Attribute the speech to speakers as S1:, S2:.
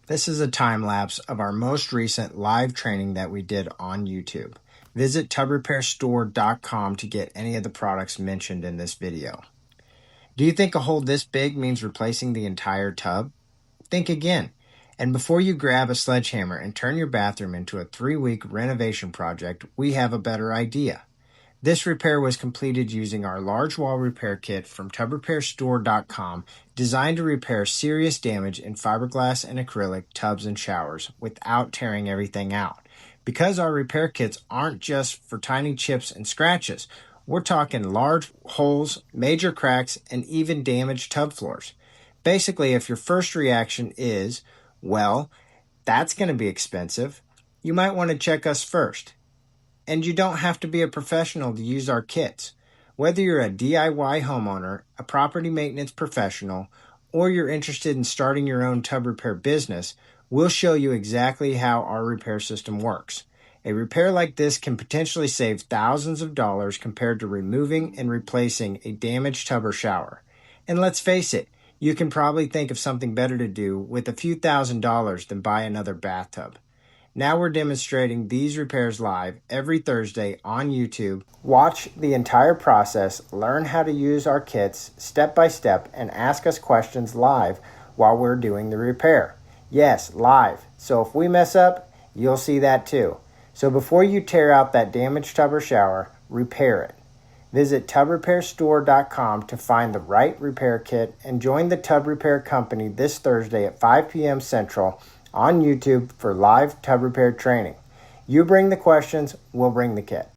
S1: This is a time lapse of our most recent live training that we did on YouTube. Visit tubrepairstore.com to get any of the products mentioned in this video. Do you think a hole this big means replacing the entire tub? Think again. And before you grab a sledgehammer and turn your bathroom into a 3-week renovation project, we have a better idea. This repair was completed using our large wall repair kit from tubrepairstore.com, designed to repair serious damage in fiberglass and acrylic tubs and showers without tearing everything out. Because our repair kits aren't just for tiny chips and scratches, we're talking large holes, major cracks, and even damaged tub floors. Basically, if your first reaction is, well, that's going to be expensive, you might want to check us first. And you don't have to be a professional to use our kits. Whether you're a DIY homeowner, a property maintenance professional, or you're interested in starting your own tub repair business, we'll show you exactly how our repair system works. A repair like this can potentially save thousands of dollars compared to removing and replacing a damaged tub or shower. And let's face it, you can probably think of something better to do with a few $1,000s than buy another bathtub. Now we're demonstrating these repairs live every Thursday on YouTube. Watch the entire process, learn how to use our kits step by step, and ask us questions live while we're doing the repair. Yes, live. So if we mess up, you'll see that too. So before you tear out that damaged tub or shower, repair it. Visit tubrepairstore.com to find the right repair kit and join the Tub Repair Company this Thursday at 5 p.m. Central on YouTube for live tub repair training. You bring the questions, we'll bring the kit.